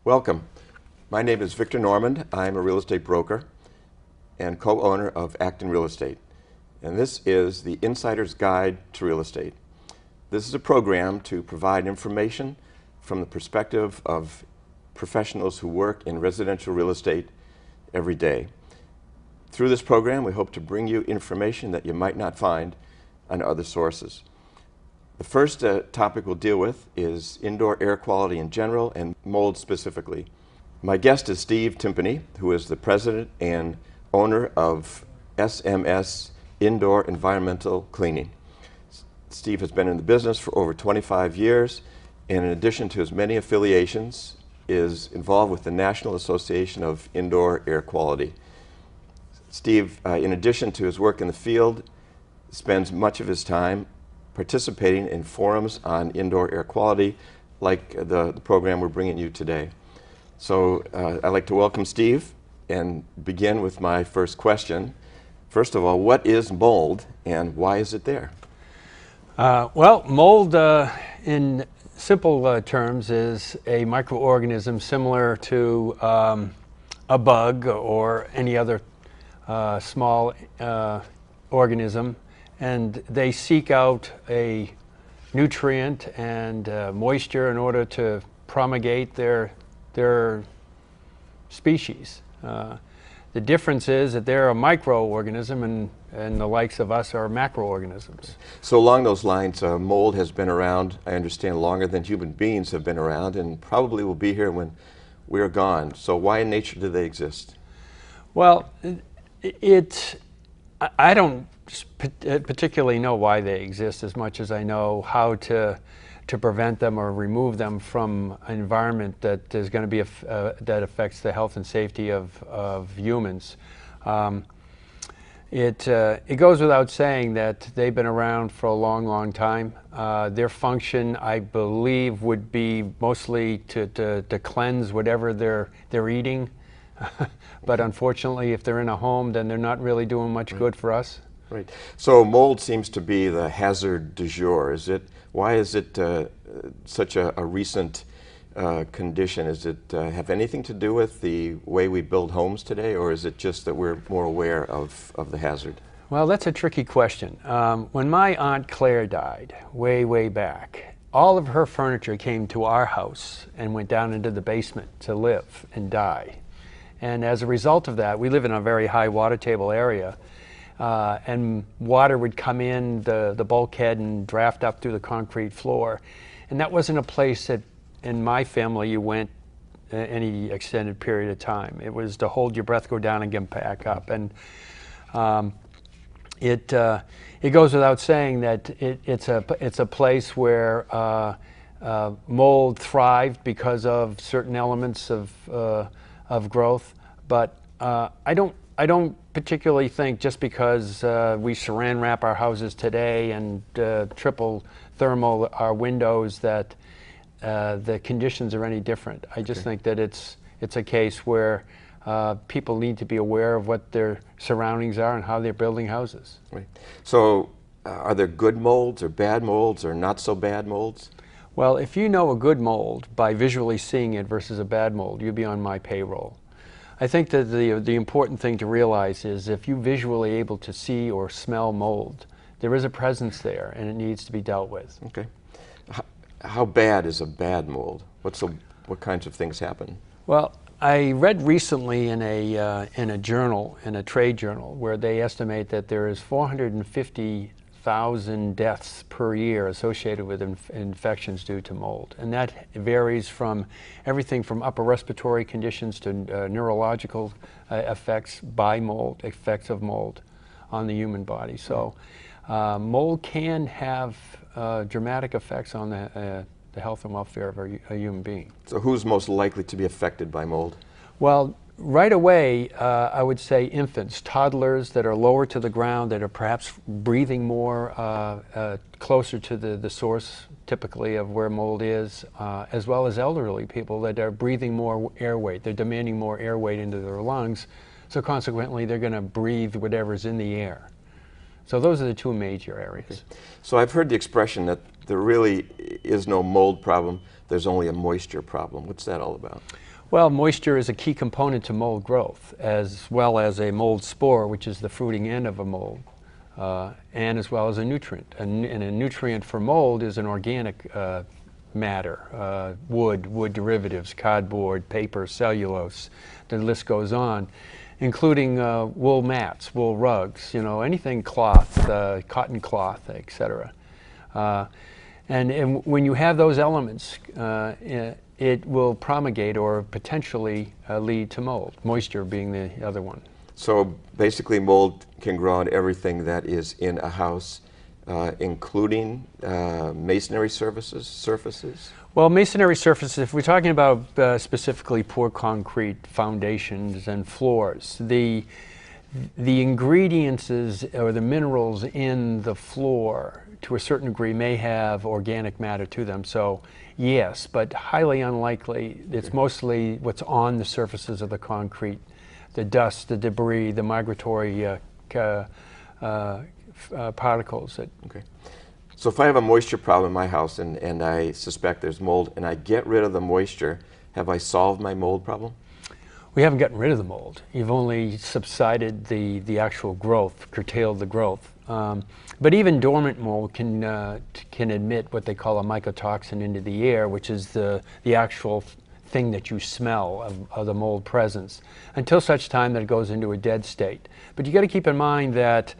Welcome. My name is Victor Normand. I'm a real estate broker and co-owner of Acton Real Estate. And this is the Insider's Guide to Real Estate. This is a program to provide information from the perspective of professionals who work in residential real estate every day. Through this program, we hope to bring you information that you might not find on other sources. The first topic we'll deal with is indoor air quality in general and mold specifically. My guest is Steve Timpany, who is the president and owner of SMS Indoor Environmental Cleaning. Steve has been in the business for over 25 years, and in addition to his many affiliations, is involved with the National Association of Indoor Air Quality. Steve, in addition to his work in the field, spends much of his time participating in forums on indoor air quality, like the program we're bringing you today. So I'd like to welcome Steve and begin with my first question. First of all, what is mold and why is it there? Well, mold in simple terms is a microorganism similar to a bug or any other small organism, and they seek out a nutrient and moisture in order to promulgate their species. The difference is that they're a microorganism and the likes of us are macroorganisms. So along those lines, mold has been around, I understand, longer than human beings have been around, and probably will be here when we're gone. So why in nature do they exist? Well, I don't particularly know why they exist as much as I know how to prevent them or remove them from an environment that is going to be that affects the health and safety of humans. It goes without saying that they've been around for a long time. Their function, I believe, would be mostly to cleanse whatever they're eating. But unfortunately, if they're in a home, then they're not really doing much good for us. Right. So mold seems to be the hazard du jour. Why is it such a recent condition? Does it have anything to do with the way we build homes today, or is it just that we're more aware of the hazard? Well, that's a tricky question. When my Aunt Claire died, way back, all of her furniture came to our house and went down into the basement to live and die. And as a result of that, we live in a very high water table area, and water would come in the bulkhead and draft up through the concrete floor. And that wasn't a place that, in my family, you went any extended period of time. It was to hold your breath, go down, and get back up. And it goes without saying that it's a place where mold thrived because of certain elements of growth, but I don't particularly think just because we saran wrap our houses today and triple thermal our windows that the conditions are any different. I just think that it's a case where people need to be aware of what their surroundings are and how they're building houses. Right. So are there good molds or bad molds or not so bad molds? Well, if you know a good mold by visually seeing it versus a bad mold, you'd be on my payroll. I think that the important thing to realize is if you're visually able to see or smell mold, there is a presence there and it needs to be dealt with. Okay. How bad is a bad mold? What kinds of things happen? Well, I read recently in a journal, in a trade journal, where they estimate that there is 450,000 deaths per year associated with infections due to mold. And that varies from everything from upper respiratory conditions to neurological effects of mold on the human body. So mold can have dramatic effects on the health and welfare of a human being. So who's most likely to be affected by mold? Well, right away, I would say infants, toddlers that are lower to the ground, that are perhaps breathing more closer to the source, typically, of where mold is, as well as elderly people that are breathing more air weight. They're demanding more air weight into their lungs, so consequently, they're going to breathe whatever's in the air. So those are the two major areas. Okay. So I've heard the expression that there really is no mold problem, there's only a moisture problem. What's that all about? Well, moisture is a key component to mold growth, as well as a mold spore, which is the fruiting end of a mold, and as well as a nutrient. And a nutrient for mold is an organic matter, wood derivatives, cardboard, paper, cellulose, the list goes on, including wool mats, wool rugs, anything cloth, cotton cloth, etc. And when you have those elements, it will promulgate or potentially lead to mold, moisture being the other one. So basically mold can grow on everything that is in a house, including masonry surfaces? Well, masonry surfaces, if we're talking about specifically poor concrete foundations and floors, the ingredients or the minerals in the floor to a certain degree may have organic matter to them. So yes, but highly unlikely. It's mostly what's on the surfaces of the concrete, the dust, the debris, the migratory particles. Okay. So if I have a moisture problem in my house and I suspect there's mold and I get rid of the moisture, have I solved my mold problem? We haven't gotten rid of the mold. You've only subsided the actual growth, curtailed the growth. But even dormant mold can emit what they call a mycotoxin into the air, which is the actual thing that you smell of the mold presence, until such time that it goes into a dead state. But you got to keep in mind that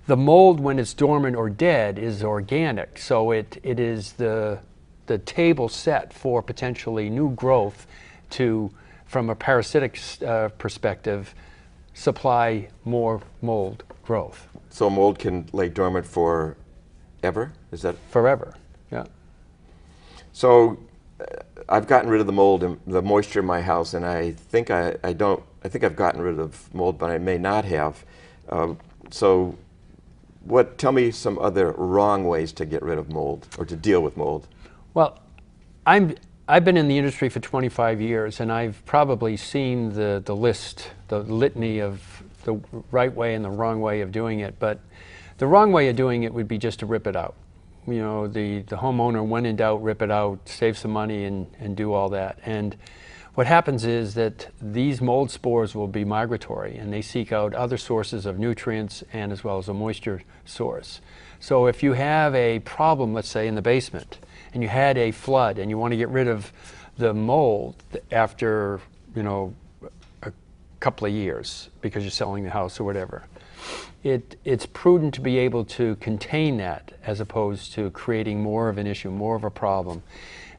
the mold, when it's dormant or dead, is organic. So it is the table set for potentially new growth to, from a parasitic perspective, supply more mold growth. So mold can lay dormant for ever? Is that forever? Yeah. So I've gotten rid of the mold and the moisture in my house, and I think I think I've gotten rid of mold, but I may not have. So tell me some other wrong ways to get rid of mold or to deal with mold. Well, I've been in the industry for 25 years, and I've probably seen the litany of the right way and the wrong way of doing it. But the wrong way of doing it would be just to rip it out. The homeowner, when in doubt, rip it out, save some money, and do all that. And what happens is that these mold spores will be migratory, and they seek out other sources of nutrients and as well as a moisture source. So if you have a problem, let's say in the basement, and you had a flood and you want to get rid of the mold after a couple of years because you're selling the house or whatever, it's prudent to be able to contain that as opposed to creating more of an issue, more of a problem.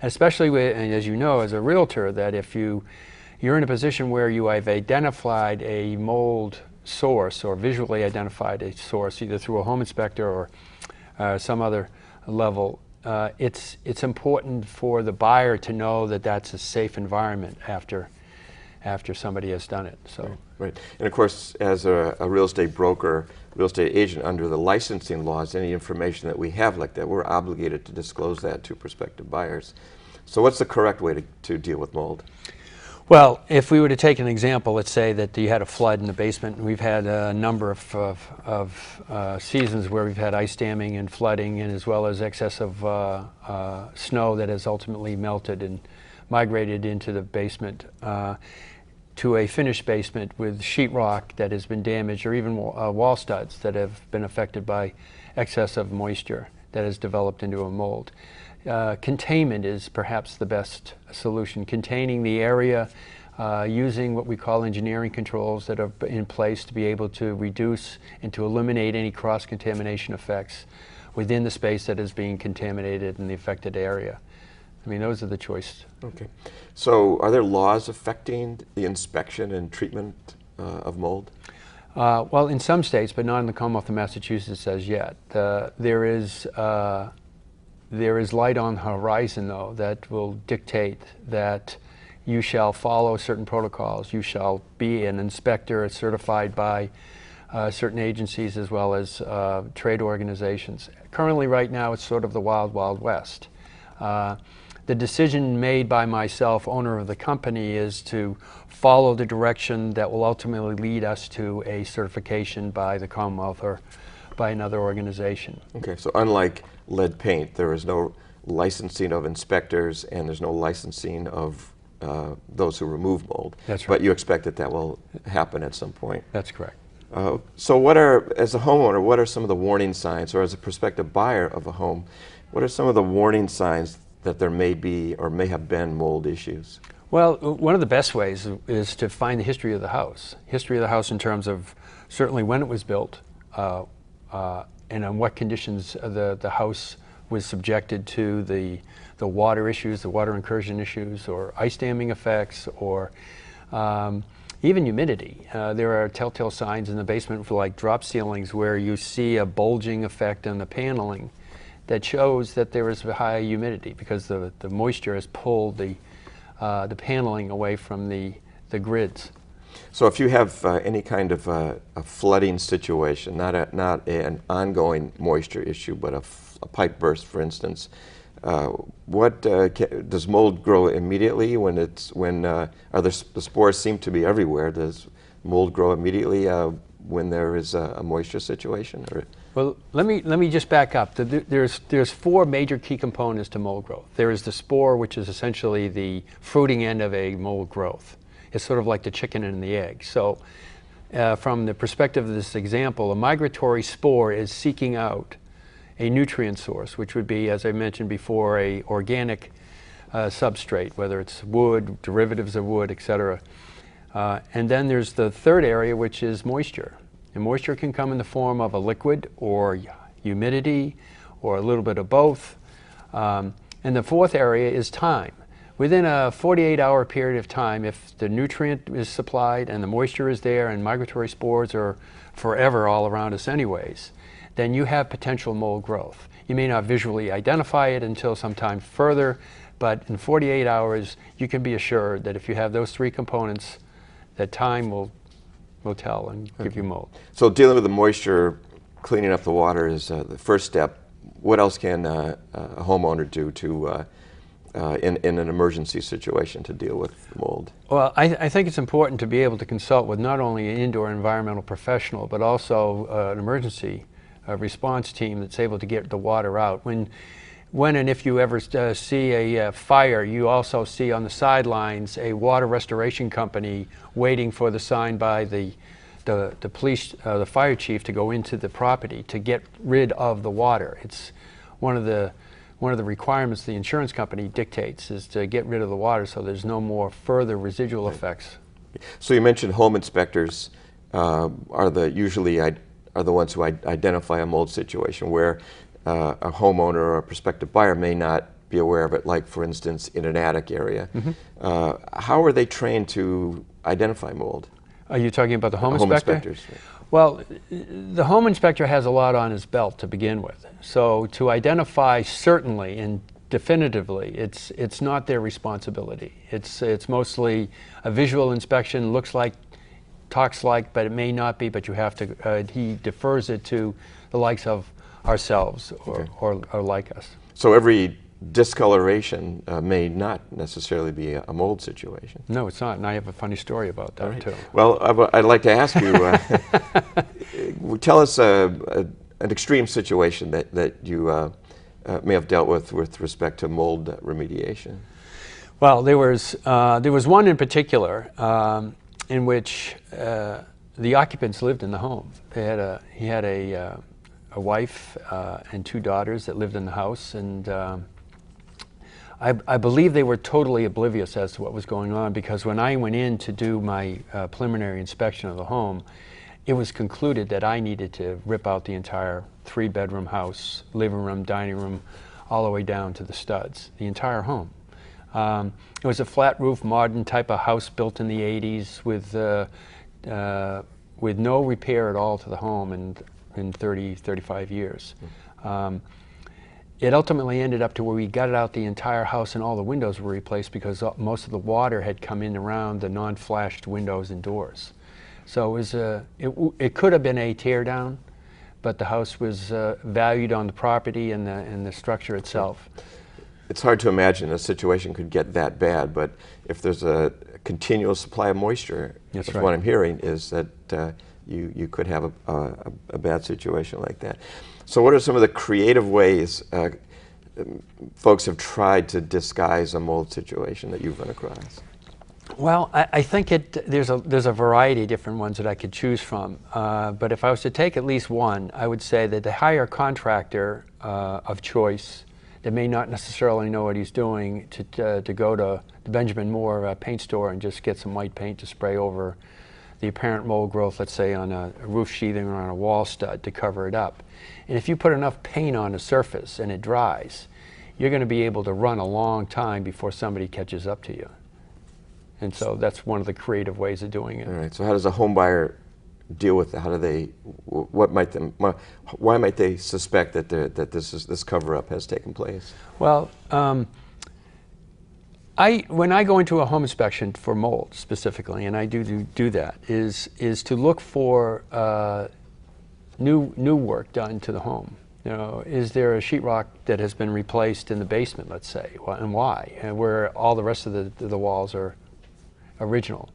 Especially and as you know, as a realtor, that if you're in a position where you have identified a mold source or visually identified a source, either through a home inspector or some other level, it's important for the buyer to know that that's a safe environment after somebody has done it. So. Right. And of course, as a real estate broker, real estate agent, under the licensing laws, any information that we have like that, we're obligated to disclose that to prospective buyers. So what's the correct way to deal with mold? Well, if we were to take an example, let's say that you had a flood in the basement, and we've had a number of seasons where we've had ice damming and flooding, and as well as excessive snow that has ultimately melted and migrated into the basement, to a finished basement with sheetrock that has been damaged, or even wall studs that have been affected by excess of moisture that has developed into a mold. Containment is perhaps the best solution. Containing the area, using what we call engineering controls that are in place to be able to reduce and to eliminate any cross-contamination effects within the space that is being contaminated in the affected area. I mean, those are the choices. Okay. So are there laws affecting the inspection and treatment of mold? Well, in some states, but not in the Commonwealth of Massachusetts as yet. There is light on the horizon, though, that will dictate that you shall follow certain protocols. You shall be an inspector certified by certain agencies as well as trade organizations. Currently, right now, it's sort of the wild, wild west. The decision made by myself, owner of the company, is to follow the direction that will ultimately lead us to a certification by the Commonwealth or by another organization. Okay, so unlike lead paint, there is no licensing of inspectors and there's no licensing of those who remove mold. That's right. But you expect that that will happen at some point. That's correct. So what are, as a homeowner, what are some of the warning signs, or as a prospective buyer of a home, what are some of the warning signs that there may be or may have been mold issues? Well, one of the best ways is to find the history of the house. History of the house in terms of certainly when it was built and on what conditions the house was subjected to the water issues, the water incursion issues, or ice damming effects, or even humidity. There are telltale signs in the basement for like drop ceilings where you see a bulging effect on the paneling that shows that there is high humidity because the moisture has pulled the paneling away from the grids. So if you have any kind of a flooding situation, not an ongoing moisture issue, but a pipe burst, for instance, does mold grow immediately when the spores seem to be everywhere? Does mold grow immediately when there is a moisture situation? Or? Well, let me just back up. There's four major key components to mold growth. There is the spore, which is essentially the fruiting end of a mold growth. It's sort of like the chicken and the egg. So from the perspective of this example, a migratory spore is seeking out a nutrient source, which would be, as I mentioned before, a organic substrate, whether it's wood, derivatives of wood, etc. And then there's the third area, which is moisture. And moisture can come in the form of a liquid or humidity or a little bit of both. And the fourth area is time. Within a 48-hour period of time, if the nutrient is supplied and the moisture is there and migratory spores are forever all around us anyways, then you have potential mold growth. You may not visually identify it until sometime further, but in 48 hours, you can be assured that if you have those three components, that time will tell and give you mold. So dealing with the moisture, cleaning up the water is the first step. What else can a homeowner do to in an emergency situation to deal with mold? Well, I think it's important to be able to consult with not only an indoor environmental professional, but also an emergency response team that's able to get the water out. When and if you ever see a fire, you also see on the sidelines a water restoration company waiting for the sign by the police, the fire chief, to go into the property to get rid of the water. It's one of the requirements the insurance company dictates is to get rid of the water so there's no more further residual effects. So you mentioned home inspectors are the ones who identify a mold situation where a homeowner or a prospective buyer may not be aware of it, like for instance in an attic area. Mm-hmm. How are they trained to identify mold? Are you talking about the home inspector? Inspectors. Well, the home inspector has a lot on his belt to begin with. So to identify certainly and definitively, it's not their responsibility. It's mostly a visual inspection, looks like, talks like, but it may not be, but you have to, he defers it to the likes of ourselves or like us. So every discoloration may not necessarily be a mold situation. No, it's not, and I have a funny story about that too. Well, I'd like to ask you, tell us an extreme situation that you may have dealt with respect to mold remediation. Well, there was one in particular in which the occupants lived in the home. He had a wife and two daughters that lived in the house, and I believe they were totally oblivious as to what was going on, because when I went in to do my preliminary inspection of the home, it was concluded that I needed to rip out the entire 3-bedroom house, living room, dining room, all the way down to the studs, the entire home. It was a flat roof, modern type of house built in the 80s with no repair at all to the home in 30, 35 years. It ultimately ended up to where we gutted out the entire house and all the windows were replaced because most of the water had come in around the non-flashed windows and doors. So it could have been a tear down, but the house was valued on the property and the structure itself. It's hard to imagine a situation could get that bad, but if there's a continual supply of moisture, that's what I'm hearing is that you could have a bad situation like that. So what are some of the creative ways folks have tried to disguise a mold situation that you've run across? Well, I think there's a variety of different ones that I could choose from. But if I was to take at least one, I would say that the hire contractor of choice that may not necessarily know what he's doing to go to the Benjamin Moore paint store and just get some white paint to spray over the apparent mold growth, let's say on a roof sheathing or on a wall stud to cover it up. And if you put enough paint on the surface and it dries, you're going to be able to run a long time before somebody catches up to you. And so that's one of the creative ways of doing it. All right. So how does a home buyer deal with it? How do they? What might them? Why might they suspect that this cover-up has taken place? Well, when I go into a home inspection for mold specifically, and I do that, is to look for new work done to the home. You know, is there a sheetrock that has been replaced in the basement, let's say, and why? And where all the rest of the walls are original.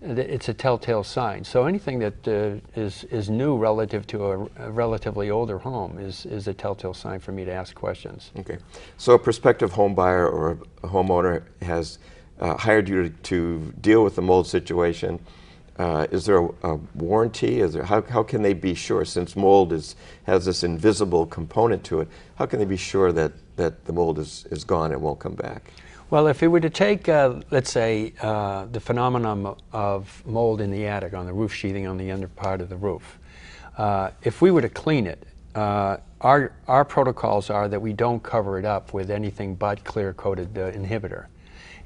It's a telltale sign. So anything that is new relative to a relatively older home is a telltale sign for me to ask questions. Okay. So a prospective home buyer or a homeowner has hired you to deal with the mold situation. Is there a warranty? How can they be sure, since mold has this invisible component to it, how can they be sure that the mold is gone and won't come back? Well, if we were to take, let's say, the phenomenon of mold in the attic, on the roof sheathing on the under part of the roof, if we were to clean it, our protocols are that we don't cover it up with anything but clear-coated inhibitor.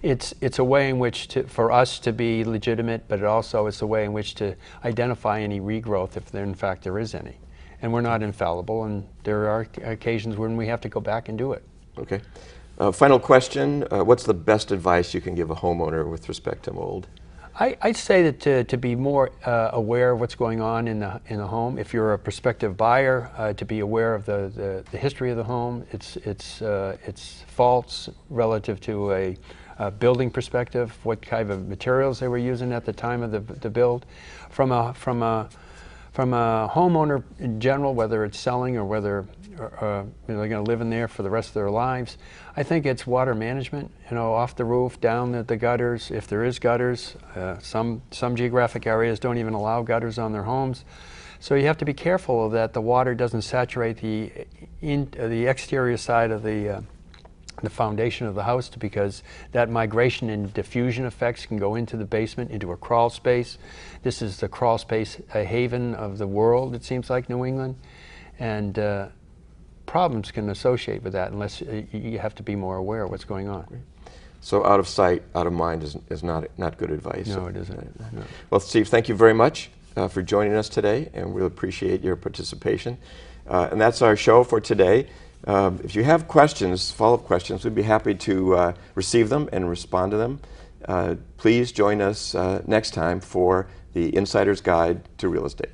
It's a way in which for us to be legitimate, but it also is a way in which to identify any regrowth if in fact there is any. And we're not infallible, and there are occasions when we have to go back and do it. Okay. Final question, what's the best advice you can give a homeowner with respect to mold? I'd say that to be more aware of what's going on in the home. If you're a prospective buyer, to be aware of the history of the home, its faults relative to a building perspective, what kind of materials they were using at the time of the build. From a homeowner in general, whether it's selling or whether they're going to live in there for the rest of their lives, I think it's water management, off the roof, down the gutters, if there is gutters. Some geographic areas don't even allow gutters on their homes. So you have to be careful that the water doesn't saturate the exterior side of the foundation of the house, because that migration and diffusion effects can go into the basement, into a crawl space. This is the crawl space haven of the world, it seems like, New England. And problems can associate with that unless you have to be more aware of what's going on. So out of sight, out of mind is not good advice. No, it isn't. No. Well, Steve, thank you very much for joining us today, and we appreciate your participation. And that's our show for today. If you have questions, follow-up questions, we'd be happy to receive them and respond to them. Please join us next time for the Insider's Guide to Real Estate.